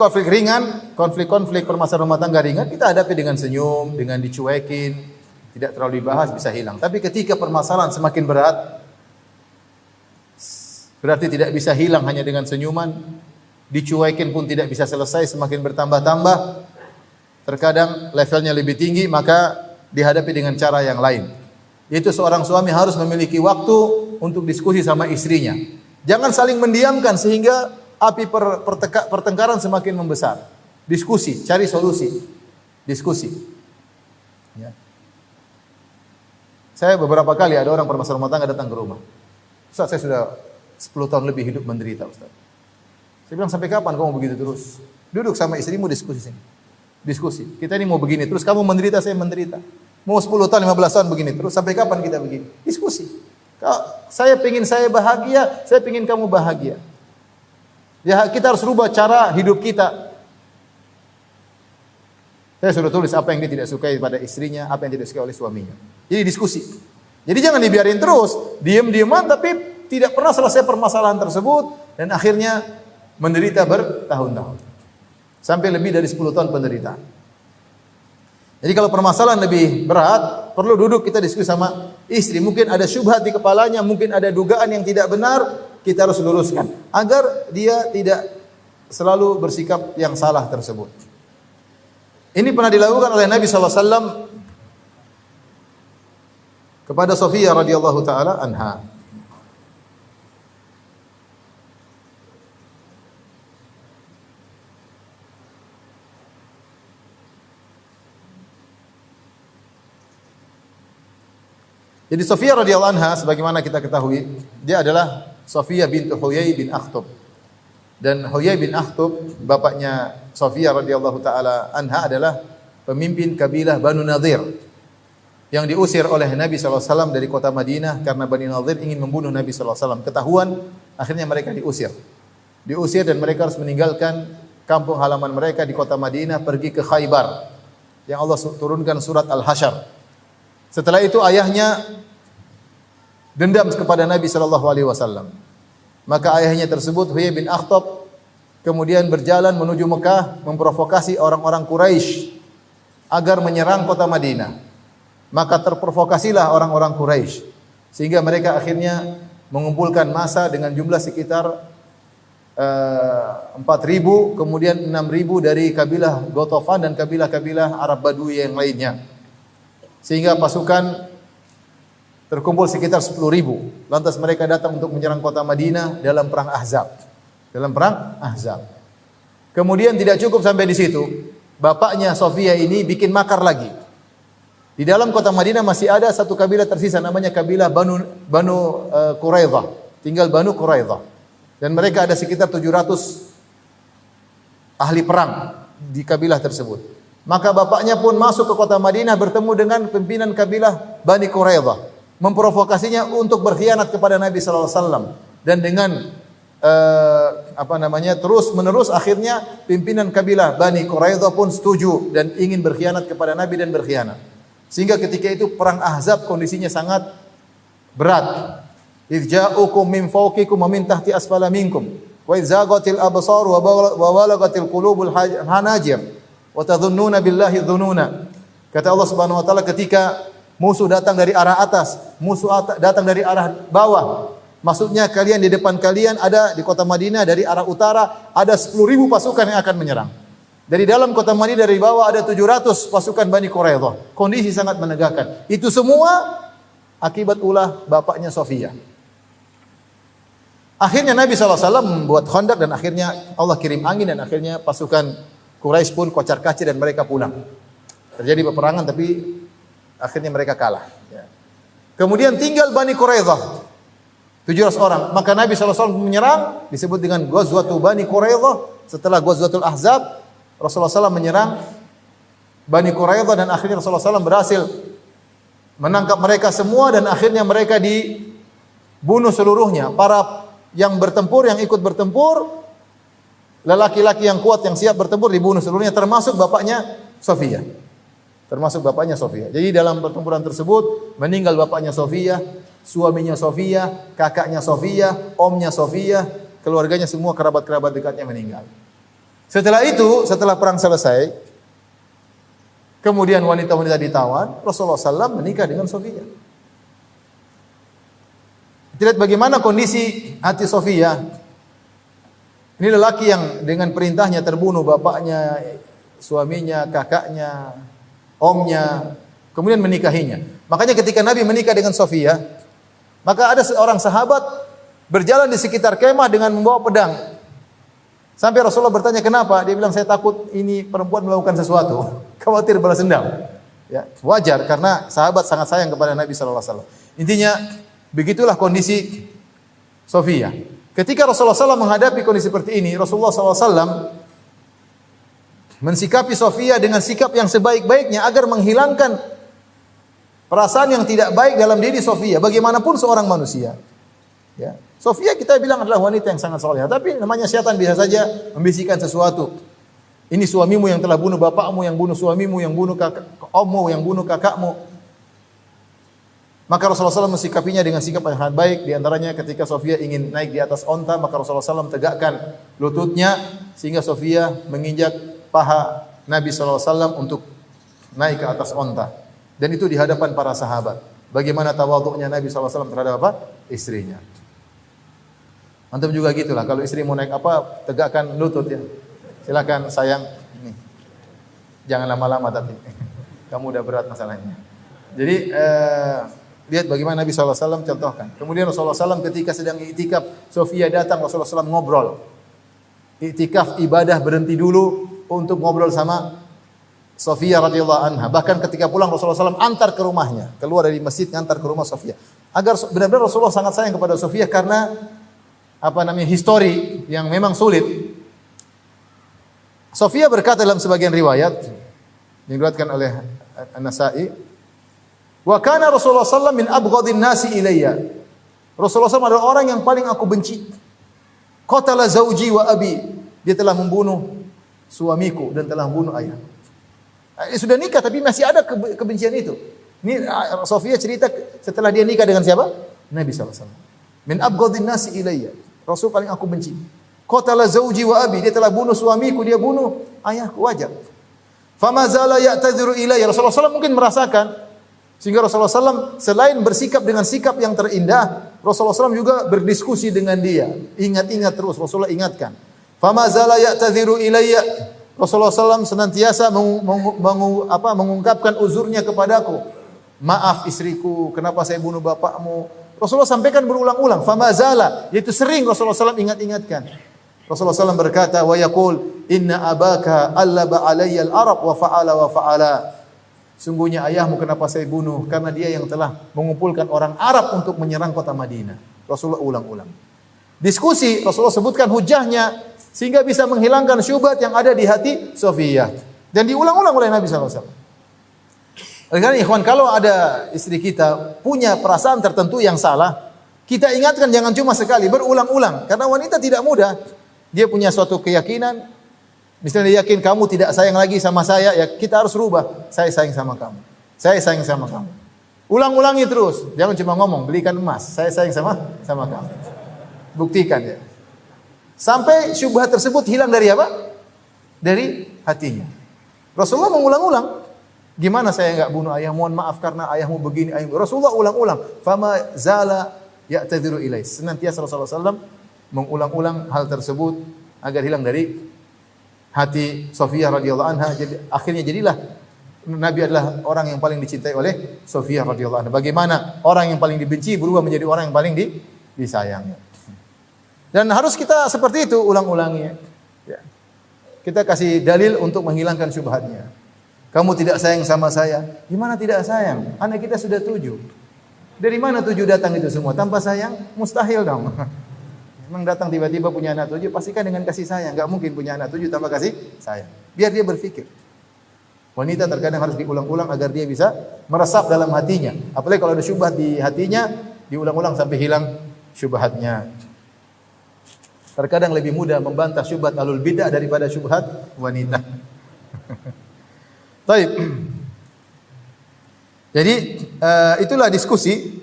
Konflik ringan, konflik-konflik permasalahan rumah tangga ringan, kita hadapi dengan senyum, dengan dicuekin, tidak terlalu dibahas, bisa hilang. Tapi ketika permasalahan semakin berat, berarti tidak bisa hilang hanya dengan senyuman, dicuekin pun tidak bisa selesai, semakin bertambah-tambah, terkadang levelnya lebih tinggi, maka dihadapi dengan cara yang lain. Yaitu seorang suami harus memiliki waktu untuk diskusi sama istrinya. Jangan saling mendiamkan sehingga api pertengkaran semakin membesar. Diskusi, cari solusi. Diskusi. Ya. Saya beberapa kali ada orang permasalahan rumah tangga datang ke rumah. Ustaz, saya sudah 10 tahun lebih hidup menderita, Ustaz. Saya bilang, sampai kapan kamu begitu terus? Duduk sama istrimu, diskusi sini. Diskusi. Kita ini mau begini terus, kamu menderita, saya menderita. Mau 10 tahun, 15 tahun begini terus, sampai kapan kita begini? Diskusi. Saya pengen saya bahagia, saya pengen kamu bahagia. Ya, kita harus rubah cara hidup kita. Saya sudah tulis apa yang dia tidak sukai pada istrinya, apa yang tidak sukai oleh suaminya. Jadi diskusi. Jadi jangan dibiarin terus, diam-diaman tapi tidak pernah selesai permasalahan tersebut dan akhirnya menderita bertahun-tahun. Sampai lebih dari 10 tahun penderitaan. Jadi kalau permasalahan lebih berat, perlu duduk kita diskusi sama istri. Mungkin ada syubhat di kepalanya, mungkin ada dugaan yang tidak benar, kita harus luruskan agar dia tidak selalu bersikap yang salah tersebut. Ini pernah dilakukan oleh Nabi SAW kepada Sofiyah radhiyallahu taala anha. Jadi Sofiyah radhiyallahu anha, sebagaimana kita ketahui, dia adalah Sofiyah bintu Huyai bin Akhtab. Dan Huyai bin Akhtab, bapaknya Sofiyah radhiyallahu taala anha adalah pemimpin kabilah Banu Nadir yang diusir oleh Nabi SAW dari kota Madinah karena Bani Nadir ingin membunuh Nabi SAW. Ketahuan, akhirnya mereka diusir. Diusir dan mereka harus meninggalkan kampung halaman mereka di kota Madinah, pergi ke Khaybar yang Allah turunkan surat Al-Hasyr. Setelah itu ayahnya dendam kepada Nabi SAW. Maka ayahnya tersebut, Huyai bin Akhtab, kemudian berjalan menuju Mekah, memprovokasi orang-orang Quraisy agar menyerang kota Madinah. Maka terprovokasilah orang-orang Quraisy, sehingga mereka akhirnya mengumpulkan massa dengan jumlah sekitar 4.000, kemudian 6.000 dari kabilah Ghatafan dan kabilah-kabilah Arab Badui yang lainnya. Sehingga pasukan terkumpul sekitar 10.000. Lantas mereka datang untuk menyerang kota Madinah dalam perang Ahzab. Dalam perang Ahzab. Kemudian tidak cukup sampai di situ. Bapaknya Sofiyah ini bikin makar lagi. Di dalam kota Madinah masih ada satu kabilah tersisa, namanya kabilah Banu Quraidah. Tinggal Banu Quraidah. Dan mereka ada sekitar 700 ahli perang di kabilah tersebut. Maka bapaknya pun masuk ke kota Madinah bertemu dengan pimpinan kabilah Bani Quraidah, memprovokasinya untuk berkhianat kepada Nabi SAW. Dan dengan terus menerus akhirnya pimpinan kabilah Bani Quraidah pun setuju dan ingin berkhianat kepada Nabi dan berkhianat. Sehingga ketika itu perang Ahzab kondisinya sangat berat. Idz ja'ukum min fawqikum wa min tahti asfala minkum wa idz zaghatil absar wa balagatil qulubul hanajir wa tadhunnuna billahi dhununa. Kata Allah Subhanahu wa taala, ketika musuh datang dari arah atas, datang dari arah bawah. Maksudnya kalian di depan kalian ada di kota Madinah dari arah utara ada 10.000 pasukan yang akan menyerang. Dari dalam kota Madinah dari bawah ada 700 pasukan Bani Quraidah. Kondisi sangat menegakkan. Itu semua akibat ulah bapaknya Sofiyah. Akhirnya Nabi SAW membuat khandak dan akhirnya Allah kirim angin dan akhirnya pasukan Quraisy pun kocar-kacir dan mereka pulang. Terjadi peperangan tapi akhirnya mereka kalah. Ya. Kemudian tinggal Bani Quraidah 700 orang. Maka Nabi SAW menyerang, disebut dengan Ghazwatul Bani Quraidah. Setelah Ghazwatul Ahzab, Rasulullah SAW menyerang Bani Quraidah dan akhirnya Rasulullah SAW berhasil menangkap mereka semua dan akhirnya mereka dibunuh seluruhnya. Para yang bertempur, yang ikut bertempur, lelaki-laki yang kuat yang siap bertempur dibunuh seluruhnya, termasuk bapaknya Sofiyah. Termasuk bapaknya Sofiyah. Jadi dalam pertempuran tersebut meninggal bapaknya Sofiyah, suaminya Sofiyah, kakaknya Sofiyah, omnya Sofiyah, keluarganya semua kerabat-kerabat dekatnya meninggal. Setelah itu, setelah perang selesai, kemudian wanita-wanita ditawan, Rasulullah SAW menikah dengan Sofia. Lihat bagaimana kondisi hati Sofia. Ini lelaki yang dengan perintahnya terbunuh bapaknya, suaminya, kakaknya, omnya, kemudian menikahinya. Makanya ketika Nabi menikah dengan Sofia, maka ada seorang sahabat berjalan di sekitar kemah dengan membawa pedang. Sampai Rasulullah bertanya kenapa? Dia bilang saya takut ini perempuan melakukan sesuatu, khawatir balas dendam. Ya, wajar karena sahabat sangat sayang kepada Nabi sallallahu alaihi wasallam. Intinya begitulah kondisi Sofia. Ketika Rasulullah SAW menghadapi kondisi seperti ini, Rasulullah SAW mensikapi Sofia dengan sikap yang sebaik-baiknya agar menghilangkan perasaan yang tidak baik dalam diri Sofia. Bagaimanapun seorang manusia. Ya. Sofia kita bilang adalah wanita yang sangat salehah, tapi namanya syaitan bisa saja membisikkan sesuatu. Ini suamimu yang telah bunuh bapakmu, yang bunuh suamimu, yang bunuh ommu, yang bunuh kakakmu. Maka Rasulullah SAW mensikapinya dengan sikap yang sangat baik. Di antaranya ketika Sofia ingin naik di atas onta, maka Rasulullah SAW tegakkan lututnya sehingga Sofia menginjak paha Nabi SAW untuk naik ke atas onta. Dan itu di hadapan para sahabat. Bagaimana tawaduknya Nabi SAW terhadap apa? Istrinya. Antum juga gitulah. Kalau istri mau naik apa, tegakkan lutut ya. Silakan sayang. Ini. Jangan lama-lama tapi. Kamu udah berat masalahnya. Jadi lihat bagaimana Nabi SAW contohkan. Kemudian Rasulullah SAW ketika sedang i'tikaf, Sofia datang, Rasulullah SAW ngobrol. I'tikaf ibadah berhenti dulu untuk ngobrol sama Sofia radhiyallahu anha. Bahkan ketika pulang Rasulullah SAW antar ke rumahnya, keluar dari masjid antar ke rumah Sofia. Agar benar-benar Rasulullah sangat sayang kepada Sofia karena histori yang memang sulit. Sofia berkata dalam sebagian riwayat yang diriwayatkan oleh An-Nasa'i, wa kana Rasulullah sallallahu min abghadin nasi ilayya. Rasulullah SAW adalah orang yang paling aku benci. Qatala zauji wa abi. Dia telah membunuh suamiku dan telah membunuh ayah. Sudah nikah tapi masih ada kebencian itu. Ini Sofia cerita setelah dia nikah dengan siapa? Nabi SAW. Min abghadin nasi ilayya. Rasul paling aku benci. Qatala zauji wa abi. Dia telah bunuh suamiku, dia bunuh ayahku, wajar. Fama zala ya'tadhiru ilayya. Rasulullah SAW mungkin merasakan sehingga Rasulullah SAW selain bersikap dengan sikap yang terindah, Rasulullah SAW juga berdiskusi dengan dia. Ingat-ingat terus, Rasulullah ingatkan. Fama zala ya'tadhiru ilayya. Rasulullah SAW senantiasa mengungkapkan uzurnya kepadaku. Maaf istriku, kenapa saya bunuh bapakmu? Rasulullah sampaikan berulang-ulang. Fama zala, yaitu sering Rasulullah SAW ingat-ingatkan. Rasulullah SAW berkata, wa yaqul inna abaka allaba alayya al-arab wa fa'ala wa fa'ala. Sungguhnya ayahmu kenapa saya bunuh? Karena dia yang telah mengumpulkan orang Arab untuk menyerang kota Madinah. Rasulullah ulang-ulang. Diskusi, Rasulullah sebutkan hujahnya sehingga bisa menghilangkan syubhat yang ada di hati Sofia. Dan diulang-ulang oleh Nabi SAW. Oleh karena ikhwan, kalau ada istri kita punya perasaan tertentu yang salah, kita ingatkan jangan cuma sekali, berulang-ulang. Karena wanita tidak mudah. Dia punya suatu keyakinan, misalnya dia yakin kamu tidak sayang lagi sama saya, ya kita harus rubah. Saya sayang sama kamu. Saya sayang sama kamu. Ulang-ulangi terus. Jangan cuma ngomong, belikan emas. Saya sayang sama kamu. Buktikan ya. Sampai syubhat tersebut hilang dari apa? Dari hatinya. Rasulullah mengulang-ulang. Gimana saya enggak bunuh ayah? Mohon maaf karena ayahmu begini. Rasulullah ulang-ulang. Fama zala ya'tadhiru ilai. Senantiasa Rasulullah SAW mengulang-ulang hal tersebut agar hilang dari hati Sofia radhiyallahu anha. Jadi akhirnya jadilah Nabi adalah orang yang paling dicintai oleh Sofia radhiyallahu anha. Bagaimana orang yang paling dibenci berubah menjadi orang yang paling disayang. Dan harus kita seperti itu ulang-ulangi. Ya. Kita kasih dalil untuk menghilangkan syubhatnya. Kamu tidak sayang sama saya. Gimana tidak sayang? Anak kita sudah 7. Dari mana 7 datang itu semua? Tanpa sayang? Mustahil dong. Memang datang tiba-tiba punya anak 7, pastikan dengan kasih sayang. Enggak mungkin punya anak 7 tanpa kasih sayang. Biar dia berpikir. Wanita terkadang harus diulang-ulang agar dia bisa meresap dalam hatinya. Apalagi kalau ada syubhat di hatinya, diulang-ulang sampai hilang syubhatnya. Terkadang lebih mudah membantah syubhat alul bidah daripada syubhat wanita. Baik. Jadi itulah diskusi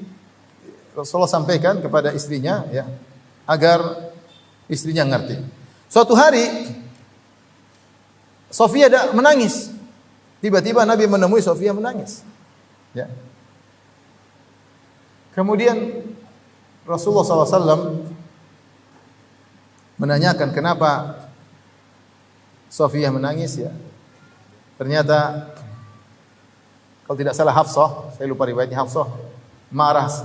Rasulullah sampaikan kepada istrinya ya, agar istrinya ngerti. Suatu hari Sofia menangis. Tiba-tiba Nabi menemui Sofia menangis. Ya. Kemudian Rasulullah SAW menanyakan kenapa Sofia menangis ya. Ternyata kalau tidak salah Hafsah, saya lupa riwayatnya, Hafsah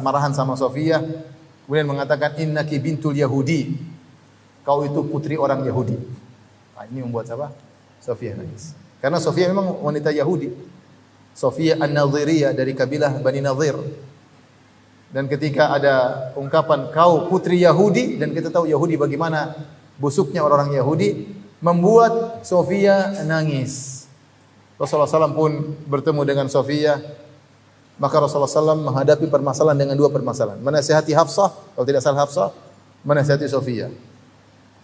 marahan sama Sofia, kemudian mengatakan innaki bintul Yahudi. Kau itu putri orang Yahudi. Nah, ini membuat siapa? Sofia nangis. Karena Sofia memang wanita Yahudi. Sofia An-Nadhiriyah dari kabilah Bani Nadhir. Dan ketika ada ungkapan kau putri Yahudi, dan kita tahu Yahudi bagaimana busuknya orang-orang Yahudi, membuat Sofia nangis. Rasulullah SAW pun bertemu dengan Sofia. Maka Rasulullah SAW menghadapi permasalahan dengan dua permasalahan. Menasihati Hafsah, kalau tidak salah Hafsah, menasihati Sofia.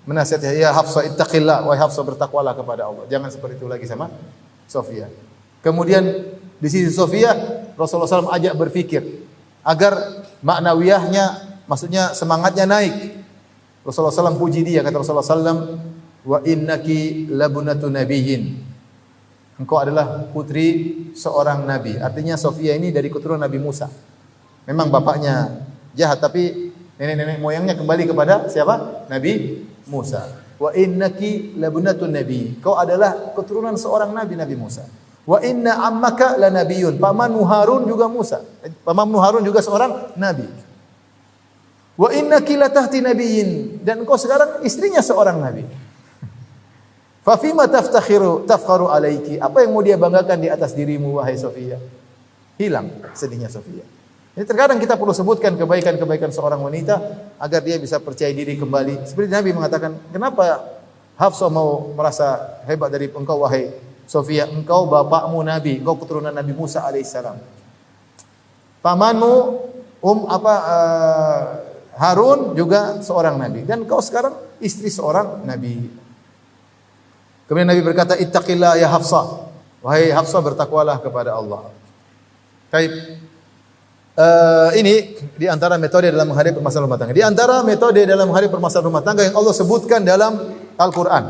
Menasihati, ya Hafsah ittaqillah, wahai Hafsah bertakwalah kepada Allah. Jangan seperti itu lagi sama Sofia. Kemudian di sisi Sofia, Rasulullah SAW ajak berfikir agar maknawiyahnya, maksudnya semangatnya naik. Rasulullah SAW puji dia, kata Rasulullah SAW, wa innaki labunatu nabiyyin. Engkau adalah putri seorang nabi. Artinya Sofia ini dari keturunan Nabi Musa. Memang bapaknya jahat, tapi nenek-nenek moyangnya kembali kepada siapa? Nabi Musa. Wa innaki labunatun nabi. Kau adalah keturunan seorang nabi, Nabi Musa. Wa inna ammaka lanabiyyun. Pamanmu Harun juga Musa. Pamanmu Harun juga seorang nabi. Wa innaki latahti nabiyyin. Dan engkau sekarang istrinya seorang nabi. Fa fima tafkharu alaiki. Apa yang mau dia banggakan di atas dirimu wahai Sofia? Hilang sedihnya Sofia. Ini terkadang kita perlu sebutkan kebaikan-kebaikan seorang wanita agar dia bisa percaya diri kembali. Seperti Nabi mengatakan, kenapa Hafsah mau merasa hebat dari engkau wahai Sofia? Engkau bapakmu Nabi, engkau keturunan Nabi Musa alaihissalam. Pamanmu Harun juga seorang nabi, dan engkau sekarang istri seorang nabi. Kemudian Nabi berkata, ittaqillah ya Hafsah. Wahai Hafsah, bertakwalah kepada Allah. Baik. Ini di antara metode dalam menghadapi permasalahan rumah tangga. Di antara metode dalam menghadapi permasalahan rumah tangga yang Allah sebutkan dalam Al-Qur'an.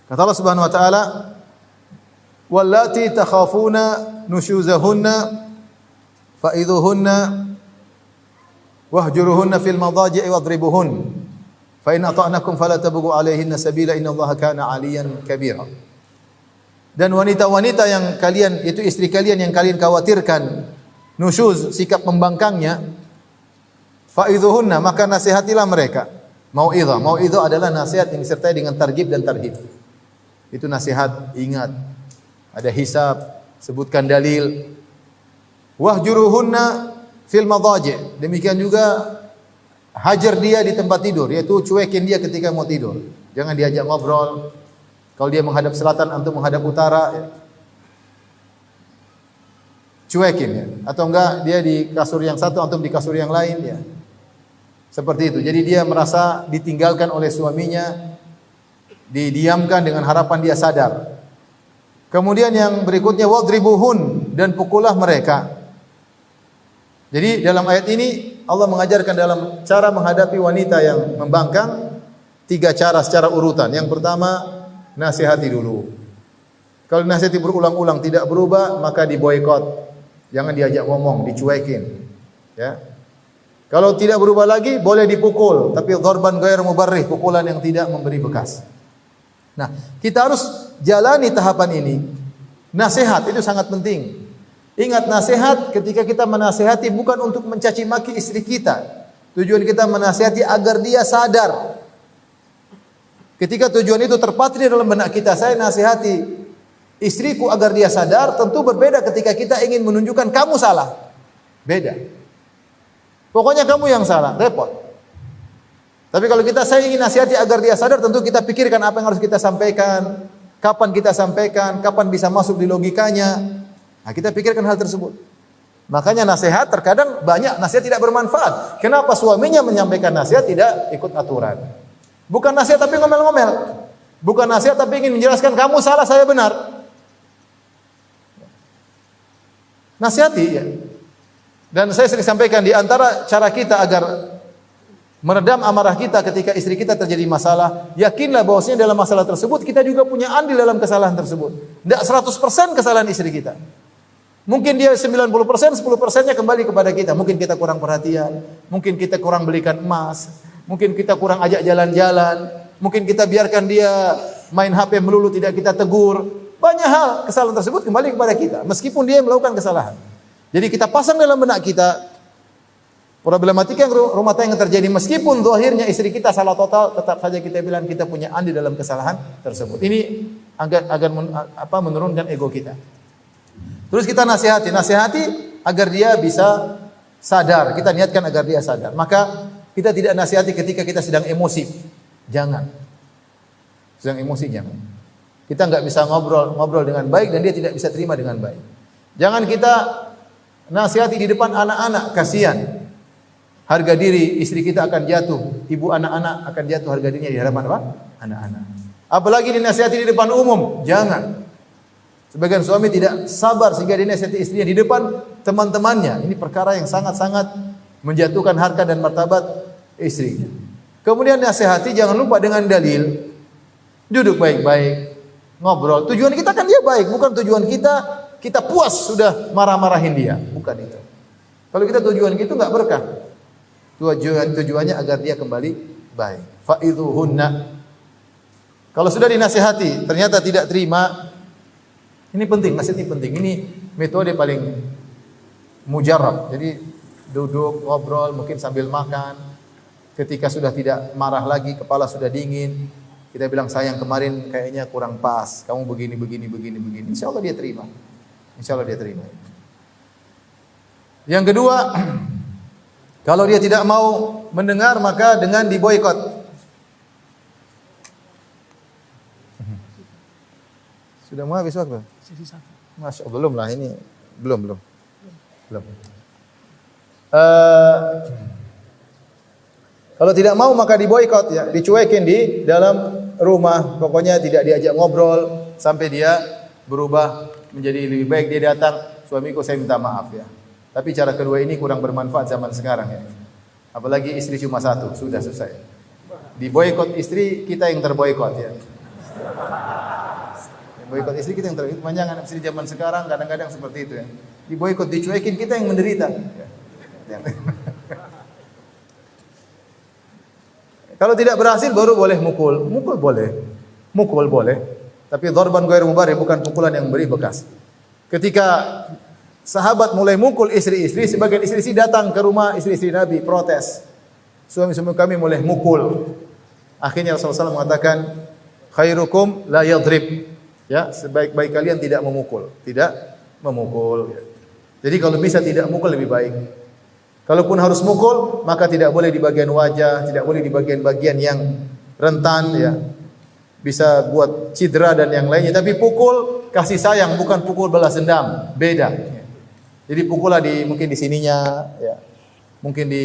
Kata Allah Subhanahu wa taala, "Wallati takhafuna nusyuzahunna fa'idhuhunna wahjuruhunna fil madaji'i wadribuhun. Fa in ata'nakum fala tabghu 'alaihinna sabila innallaha kana 'aliyan kabira." Dan wanita-wanita yang kalian, itu istri kalian yang kalian khawatirkan nusyuz, sikap membangkangnya, fa'idhuhunna, maka nasihatilah mereka. Mau'idhah adalah nasihat yang disertai dengan targhib dan tarhib. Itu nasihat, ingat. Ada hisab, sebutkan dalil. Wahjuruhunna fil madaji'. Demikian juga hajar dia di tempat tidur, yaitu cuekin dia ketika mau tidur. Jangan diajak ngobrol. Kalau dia menghadap selatan, antum menghadap utara, ya. Cuekin ya. Atau enggak dia di kasur yang satu, antum di kasur yang lain ya. Seperti itu. Jadi dia merasa ditinggalkan oleh suaminya, didiamkan dengan harapan dia sadar. Kemudian yang berikutnya wadribuhun, dan pukullah mereka. Jadi dalam ayat ini Allah mengajarkan dalam cara menghadapi wanita yang membangkang 3 cara secara urutan. Yang pertama, nasihati dulu. Kalau nasihati berulang-ulang tidak berubah, maka diboikot. Jangan diajak ngomong, dicuekin. Ya. Kalau tidak berubah lagi, boleh dipukul, tapi dzarban ghair mubarrih, pukulan yang tidak memberi bekas. Nah, kita harus jalani tahapan ini. Nasihat itu sangat penting. Ingat, nasihat ketika kita menasihati bukan untuk mencaci maki istri kita. Tujuan kita menasihati agar dia sadar. Ketika tujuan itu terpatri dalam benak kita, saya nasihati istriku agar dia sadar, tentu berbeda ketika kita ingin menunjukkan kamu salah. Beda. Pokoknya kamu yang salah, repot. Tapi kalau saya ingin nasihati agar dia sadar, tentu kita pikirkan apa yang harus kita sampaikan, kapan kita sampaikan, kapan bisa masuk di logikanya. Nah, kita pikirkan hal tersebut. Makanya nasihat terkadang banyak nasihat tidak bermanfaat. Kenapa suaminya menyampaikan nasihat tidak ikut aturan? Bukan nasihat tapi ngomel-ngomel. Bukan nasihat tapi ingin menjelaskan kamu salah, saya benar. Nasihati ya. Dan saya sering sampaikan di antara cara kita agar meredam amarah kita ketika istri kita terjadi masalah, yakinlah bahwasanya dalam masalah tersebut kita juga punya andil dalam kesalahan tersebut. Tidak 100% kesalahan istri kita. Mungkin dia 90%, 10%-nya kembali kepada kita. Mungkin kita kurang perhatian, mungkin kita kurang belikan emas, mungkin kita kurang ajak jalan-jalan, mungkin kita biarkan dia main HP melulu tidak kita tegur. Banyak hal kesalahan tersebut kembali kepada kita, meskipun dia melakukan kesalahan. Jadi kita pasang dalam benak kita problematika rumah tangga yang terjadi, meskipun zahirnya istri kita salah total, tetap saja kita bilang kita punya andil dalam kesalahan tersebut. Ini agar menurunkan ego kita. Terus kita nasihati agar dia bisa sadar. Kita niatkan agar dia sadar. Maka kita tidak nasihati ketika kita sedang emosi. Jangan. Sedang emosi jangan. Kita enggak bisa ngobrol dengan baik dan dia tidak bisa terima dengan baik. Jangan kita nasihati di depan anak-anak, kasihan. Harga diri istri kita akan jatuh, ibu anak-anak akan jatuh harga dirinya di hadapan apa? Anak-anak. Apalagi dinasihati di depan umum, jangan. Sebagian suami tidak sabar sehingga dinasihati istrinya di depan teman-temannya. Ini perkara yang sangat-sangat menjatuhkan harkat dan martabat istrinya. Kemudian nasihati jangan lupa dengan dalil. Duduk baik-baik, ngobrol. Tujuan kita kan dia baik, bukan tujuan kita puas sudah marah-marahin dia, bukan itu. Kalau kita tujuan gitu enggak berkah. Tujuannya agar dia kembali baik. Fa'idhuhunna. Kalau sudah dinasihati ternyata tidak terima, ini penting, nasihat ini penting. Ini metode paling mujarab. Jadi duduk, ngobrol, mungkin sambil makan. Ketika sudah tidak marah lagi, kepala sudah dingin, kita bilang, sayang kemarin kayaknya kurang pas. Kamu begini. Insya Allah dia terima. Insya Allah dia terima. Yang kedua, kalau dia tidak mau mendengar, maka dengan diboikot. Sudah mau habis waktu? Masya Allah, belum lah ini. Belum. Kalau tidak mau maka diboikot ya, dicuekin di dalam rumah. Pokoknya tidak diajak ngobrol sampai dia berubah menjadi lebih baik. Dia datang, suamiku saya minta maaf ya. Tapi cara kedua ini kurang bermanfaat zaman sekarang ya. Apalagi istri cuma satu, sudah selesai. Diboikot istri, kita yang terboikot ya. Boikot istri kita yang terboikot. Jangan istri zaman sekarang kadang-kadang seperti itu ya. Diboikot, dicuekin, kita yang menderita. Ya. Kalau tidak berhasil baru boleh mukul. Mukul boleh. Tapi dzarban ghairu mubarrih, bukan pukulan yang memberi bekas. Ketika sahabat mulai mukul istri-istri, sebagian istri-istri datang ke rumah istri-istri Nabi protes. Suami-suami kami mulai mukul. Akhirnya Rasulullah SAW mengatakan, khairukum la yadrib. Ya, sebaik-baik kalian tidak memukul. Jadi kalau bisa tidak mukul lebih baik. Kalaupun harus mukul, maka tidak boleh di bagian wajah, tidak boleh di bagian-bagian yang rentan ya. Bisa buat cedera dan yang lainnya. Tapi pukul kasih sayang, bukan pukul balas dendam. Beda. Jadi pukullah mungkin di sininya, ya, mungkin di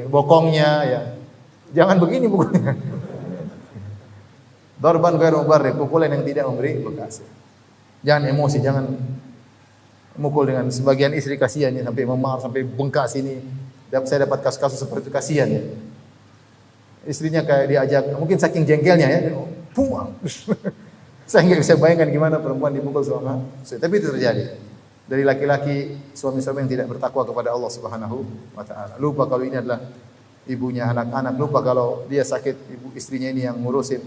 bokongnya, ya. Jangan begini pukulnya. Darban ghairu mubarrih, pukulan yang tidak memberi bekas. Jangan emosi, jangan mukul dengan sebagian istri kasihan ya, sampai memar, sampai bengkak sini. Saya dapat kasus-kasus seperti itu, kasihan ya. Istrinya kayak diajak, mungkin saking jengkelnya ya. Puang. Saya nggak bisa bayangkan gimana perempuan dipukul sama. Tapi itu terjadi. Dari laki-laki, suami-suami yang tidak bertakwa kepada Allah Subhanahu wa taala. Lupa kalau ini adalah ibunya anak-anak, lupa kalau dia sakit, ibu istrinya ini yang ngurusin.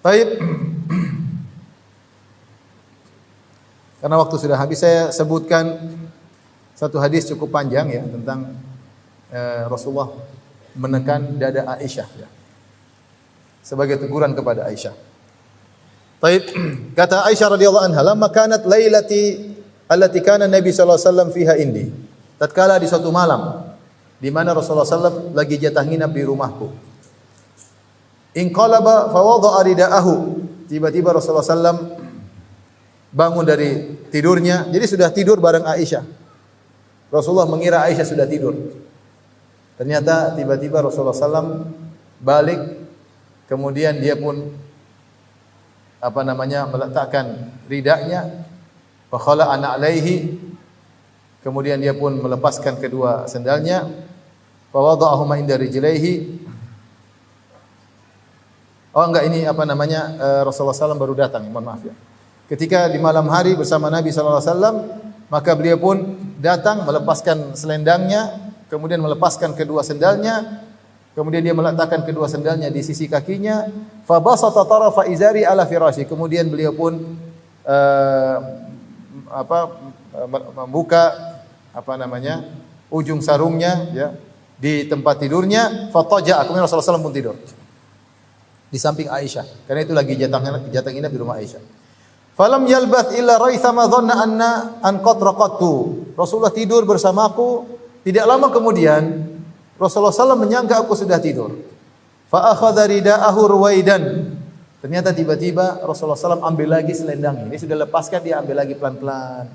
Baik. Karena waktu sudah habis, saya sebutkan satu hadis cukup panjang ya tentang Rasulullah menekan dada Aisyah ya. Sebagai teguran kepada Aisyah. Baik, kata Aisyah radhiyallahu anha, "Lamma kanat lailati allati kana Nabi sallallahu alaihi wasallam fiha indi." Tatkala di suatu malam di mana Rasulullah sallallahu lagi jatah nginap di rumahku. Inqalaba fa wada'a ridaahu. Tiba-tiba Rasulullah sallallahu bangun dari tidurnya. Jadi sudah tidur bareng Aisyah. Rasulullah mengira Aisyah sudah tidur. Ternyata tiba-tiba Rasulullah sallallahu balik, kemudian dia pun meletakkan ridaknya, fa khala'a alaihi, kemudian dia pun melepaskan kedua sendalnya, fa fa wada'ahuma inda rijlaihi. Oh enggak, ini apa namanya, Rasulullah SAW baru datang, mohon maaf ya. Ketika di malam hari bersama Nabi SAW, maka beliau pun datang melepaskan selendangnya, kemudian melepaskan kedua sendalnya, kemudian dia meletakkan kedua sendalnya di sisi kakinya, fa basata tarafa izari ala firashi. Kemudian beliau pun membuka apa namanya, ujung sarungnya ya di tempat tidurnya, fataja. Kemudian Rasulullah SAW pun tidur di samping Aisyah, karena itu lagi jatah inap di rumah Aisyah. Falam yalbath illa raithama dhanna an qad raqadtu. Rasulullah tidur bersamaku, tidak lama kemudian Rasulullah SAW menyangka aku sudah tidur. Fa akhadha ridaahu ruwaidan. Ternyata tiba-tiba Rasulullah SAW ambil lagi selendangnya. Ini sudah lepaskan, dia ambil lagi pelan-pelan.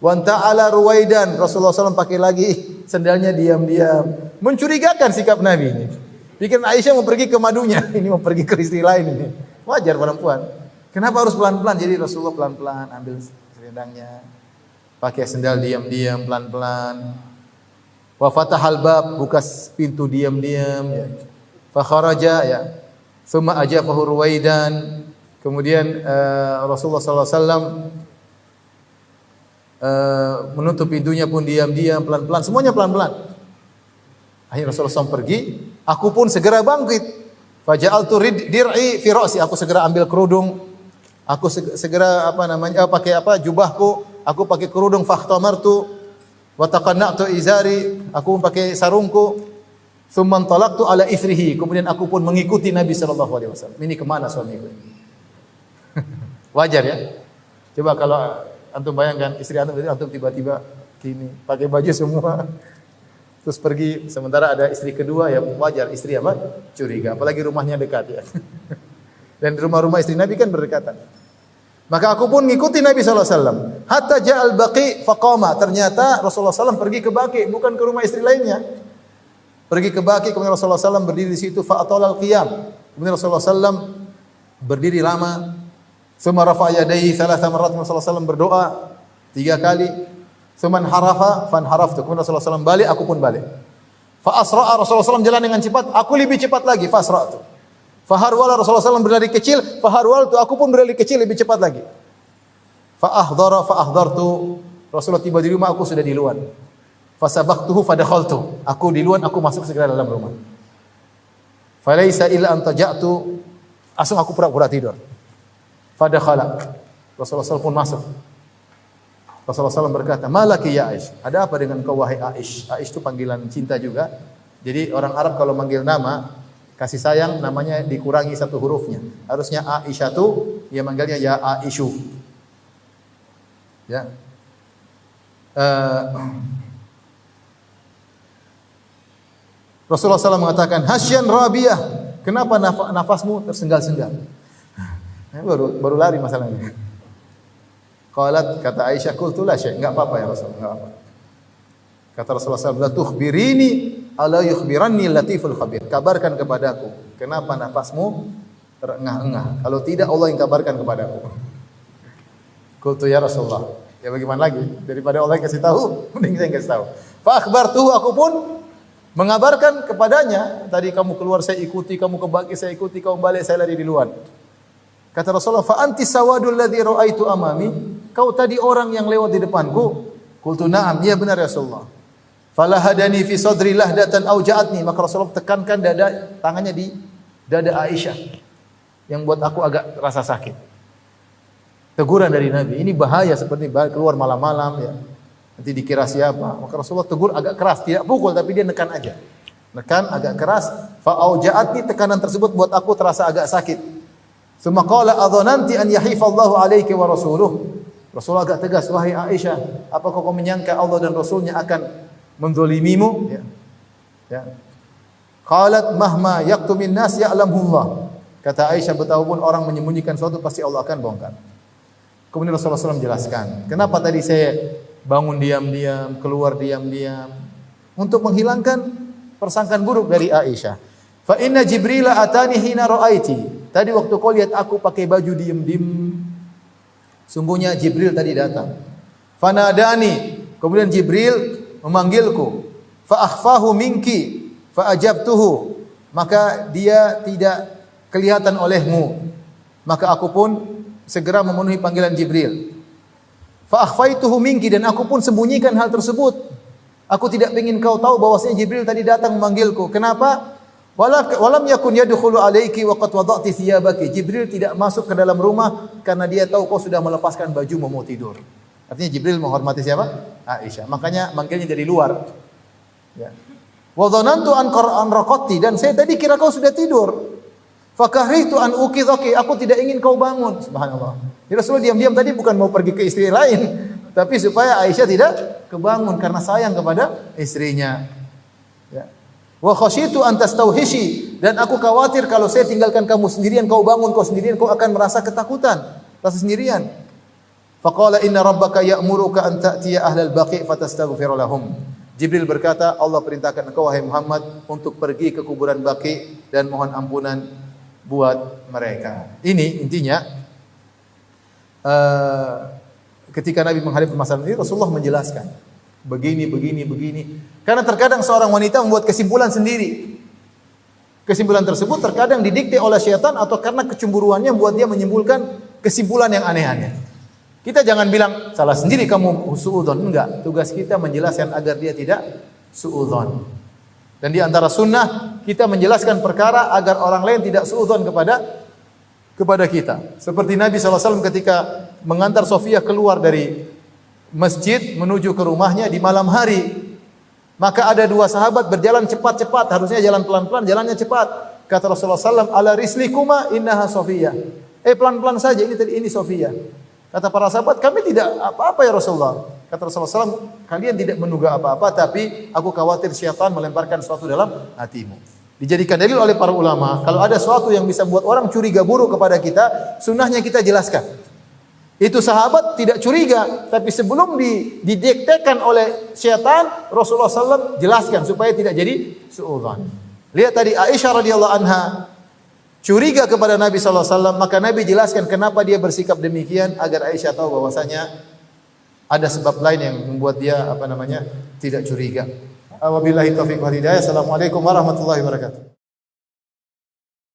Wa ta'ala ruwaidan. Rasulullah SAW pakai lagi sendalnya diam-diam. Mencurigakan sikap Nabi ini. Pikir Aisyah mau pergi ke madunya, ini mau pergi ke istri lain ini. Wajar perempuan. Kenapa harus pelan-pelan? Jadi Rasulullah pelan-pelan ambil selendangnya, pakai sendal diam-diam, pelan-pelan. Wa fatahal bab, buka pintu diam-diam. Ya. Fa kharaja, ya. Tsumma ajafahu ruwaidan. Kemudian Rasulullah SAW menutup pintunya pun diam-diam, pelan-pelan. Semuanya pelan-pelan. Akhirnya Rasulullah SAW pergi, aku pun segera bangkit. Faja'altu dir'i fi ra'si, aku segera ambil kerudung. Aku segera pakai jubahku, aku pakai kerudung, fakhtamartu wa taqanna'tu izari, aku pun pakai sarungku. Tsumma talaqtu ala ithrihi, kemudian aku pun mengikuti Nabi sallallahu alaihi wasallam. Ini kemana suamiku? Wajar ya? Coba kalau antum bayangkan istri antum tiba-tiba gini, pakai baju semua. Terus pergi, sementara ada istri kedua, ya wajar istri apa? Curiga, apalagi rumahnya dekat ya. Dan rumah-rumah istri Nabi kan berdekatan. Maka aku pun ngikuti Nabi SAW. Hatta ja'al baqi faqama. Ternyata Rasulullah SAW pergi ke Baqi, bukan ke rumah istri lainnya. Pergi ke Baqi, kemudian Rasulullah SAW berdiri di situ. Fa'atala al-qiyam. Kemudian Rasulullah SAW berdiri lama. Tsumma rafa'a yadayhi thalatha marrat. Rasulullah SAW berdoa 3 kali. Tsumma harafa fanharaftu. Kemudian Rasulullah SAW balik, aku pun balik. Fa asra'a, Rasulullah SAW jalan dengan cepat, aku lebih cepat lagi. Fa asra'tu. Fa harwala, Rasulullah SAW berlari kecil, fa harwaltu, aku pun berlari kecil lebih cepat lagi. Fa ahdara fa ahdartu. Rasulullah tiba di rumah, aku sudah di luar. Fa sabaqtuhu fa dakhaltu. Aku di luar, aku masuk segera dalam rumah. Fa laisa illa an taja'tu. Langsung aku pura-pura tidur. Fa dakhala. Rasulullah SAW pun masuk. Rasulullah SAW berkata, malaki ya Aish, ada apa dengan kau wahai Aish? Aish itu panggilan cinta juga. Jadi orang Arab kalau manggil nama, kasih sayang namanya dikurangi 1 hurufnya. Harusnya Aisyatu, dia manggilnya ya Aisyu. Ya. Rasulullah SAW mengatakan, hasyan Rabiah, kenapa nafasmu tersengal-sengal? Baru lari masalahnya. Qalat, kata Aisyah, qultu la syai', enggak apa-apa ya Rasul, enggak apa. Kata Rasulullah SAW, la tukhbirini ala yukhbiranni latiful khabir. Kabarkan kepadaku, kenapa nafasmu terengah-engah? Kalau tidak Allah yang kabarkan kepadaku. Qultu ya Rasulullah, ya bagaimana lagi? Daripada Allah yang kasih tahu, mending saya kasih tahu. Fa akhbartuhu, aku pun mengabarkan kepadanya, tadi kamu keluar saya ikuti, kamu ke Baqi saya ikuti, kamu balik saya lari di luar. Kata Rasulullah, fa anti sawadul ladzi ra'aitu amami. Kau tadi orang yang lewat di depanku. Qultu na'am, iya benar ya Rasulullah. Fala hadani fi sadri lahdatan auja'atni. Maka Rasulullah tekankan tangannya di dada Aisyah yang buat aku agak rasa sakit. Teguran dari Nabi. Ini bahaya, seperti keluar malam-malam ya. Nanti dikira siapa. Maka Rasulullah tegur agak keras, tidak pukul tapi dia nekan aja. Nekan agak keras. Fa auja'atni, tekanan tersebut buat aku terasa agak sakit. Tsumma qala adhananti an yahifallahu alayki wa rasuluh. Rasulullah agak tegas, wahai Aisyah, apakah kau menyangka Allah dan Rasulnya akan menzalimimu? Ya. Qalat mahma yaktumin nas ya'lamullah. Kata Aisyah, betapapun orang menyembunyikan sesuatu pasti Allah akan bongkar. Kemudian Rasulullah SAW menjelaskan, kenapa tadi saya bangun diam-diam, keluar diam-diam, untuk menghilangkan persangkaan buruk dari Aisyah. Fa inna Jibril atani hina ra'aiti. Tadi waktu kau lihat aku pakai baju diam-diam, sungguhnya Jibril tadi datang. Fanadani, kemudian Jibril memanggilku. fa akhfahu minki fa ajabtuhu, maka dia tidak kelihatan olehmu, maka aku pun segera memenuhi panggilan Jibril. Fa akhfaituhu minki, dan aku pun sembunyikan hal tersebut. Aku tidak ingin kau tahu bahwasanya Jibril tadi datang memanggilku. Kenapa? Walam yakun yadkhulu alayki wa qad wada'ti thiyabaki. Jibril tidak masuk ke dalam rumah karena dia tahu kau sudah melepaskan baju mau tidur. Artinya Jibril menghormati siapa? Aisyah. Makanya manggilnya dari luar. Ya. Wa dhanantu an raqati, dan saya tadi kira kau sudah tidur. Fakahritu an uqidhaki, aku tidak ingin kau bangun. Subhanallah. Ya Rasulullah diam-diam tadi bukan mau pergi ke istri lain, tapi supaya Aisyah tidak kebangun karena sayang kepada istrinya. Ya. Wa khasyitu an tastauhishi, dan aku khawatir kalau saya tinggalkan kamu sendirian, kau bangun kau sendirian, kau akan merasa ketakutan, rasa sendirian. Faqala inna rabbaka ya'muruka an ta'tiya ahlal baqi' fatastaghfir lahum. Jibril berkata, Allah perintahkan engkau wahai Muhammad untuk pergi ke kuburan Baqi' dan mohon ampunan buat mereka. Ini intinya ketika Nabi menghadapi permasalahan ini, Rasulullah menjelaskan begini. Karena terkadang seorang wanita membuat kesimpulan sendiri. Kesimpulan tersebut terkadang didikte oleh syaitan atau karena kecemburuannya membuat dia menyimpulkan kesimpulan yang aneh-aneh. Kita jangan bilang salah sendiri kamu suudzon, enggak. Tugas kita menjelaskan agar dia tidak suudzon. Dan di antara sunnah kita menjelaskan perkara agar orang lain tidak suudzon kepada kita. Seperti Nabi SAW ketika mengantar Sofia keluar dari masjid menuju ke rumahnya di malam hari. Maka ada dua sahabat berjalan cepat-cepat, harusnya jalan pelan-pelan, jalannya cepat. Kata Rasulullah SAW, ala rislikuma innaha Sofia. Pelan-pelan saja, ini Sofia. Kata para sahabat, kami tidak apa-apa ya Rasulullah. Kata Rasulullah SAW, kalian tidak menduga apa-apa, tapi aku khawatir syaitan melemparkan sesuatu dalam hatimu. Dijadikan dalil oleh para ulama, kalau ada sesuatu yang bisa membuat orang curiga buruk kepada kita, sunnahnya kita jelaskan. Itu sahabat tidak curiga, tapi sebelum didiktekan oleh syaitan, Rasulullah SAW jelaskan supaya tidak jadi suudzon. Lihat tadi Aisyah radhiyallahu anha curiga kepada Nabi SAW, maka Nabi jelaskan kenapa dia bersikap demikian agar Aisyah tahu bahwasanya ada sebab lain yang membuat dia tidak curiga. Wabillahi taufiq wal hidayah. Assalamualaikum warahmatullahi wabarakatuh.